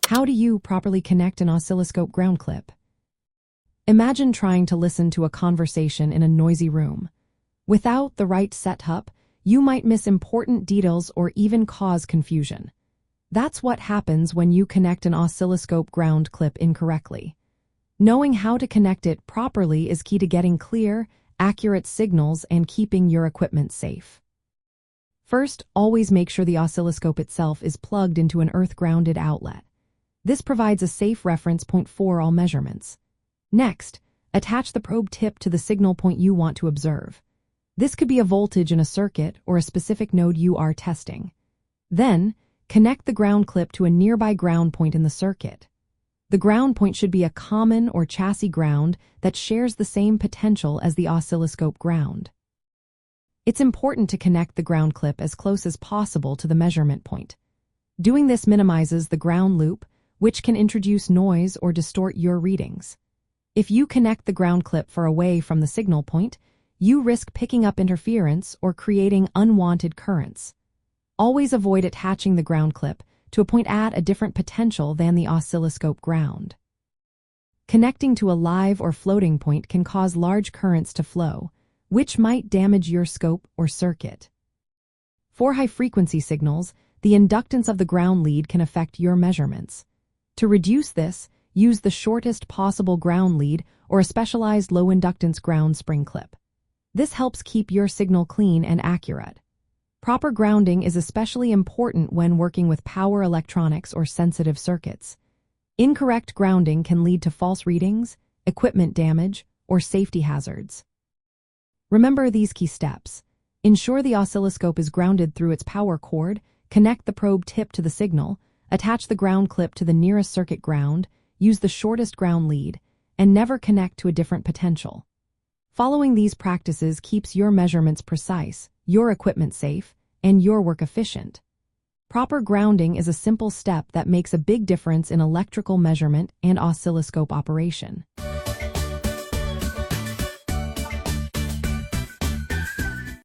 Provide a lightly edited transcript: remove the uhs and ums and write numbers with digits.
How do you properly connect an oscilloscope ground clip? Imagine trying to listen to a conversation in a noisy room. Without the right setup, you might miss important details or even cause confusion. That's what happens when you connect an oscilloscope ground clip incorrectly. Knowing how to connect it properly is key to getting clear, accurate signals and keeping your equipment safe. First, always make sure the oscilloscope itself is plugged into an earth-grounded outlet. This provides a safe reference point for all measurements. Next, attach the probe tip to the signal point you want to observe. This could be a voltage in a circuit or a specific node you are testing. Then, connect the ground clip to a nearby ground point in the circuit. The ground point should be a common or chassis ground that shares the same potential as the oscilloscope ground. It's important to connect the ground clip as close as possible to the measurement point. Doing this minimizes the ground loop, which can introduce noise or distort your readings. If you connect the ground clip far away from the signal point, you risk picking up interference or creating unwanted currents. Always avoid attaching the ground clip to a point at a different potential than the oscilloscope ground. Connecting to a live or floating point can cause large currents to flow, which might damage your scope or circuit. For high-frequency signals, the inductance of the ground lead can affect your measurements. To reduce this, use the shortest possible ground lead or a specialized low-inductance ground spring clip. This helps keep your signal clean and accurate. Proper grounding is especially important when working with power electronics or sensitive circuits. Incorrect grounding can lead to false readings, equipment damage, or safety hazards. Remember these key steps. Ensure the oscilloscope is grounded through its power cord, connect the probe tip to the signal, attach the ground clip to the nearest circuit ground, use the shortest ground lead, and never connect to a different potential. Following these practices keeps your measurements precise, your equipment safe, and your work efficient. Proper grounding is a simple step that makes a big difference in electrical measurement and oscilloscope operation.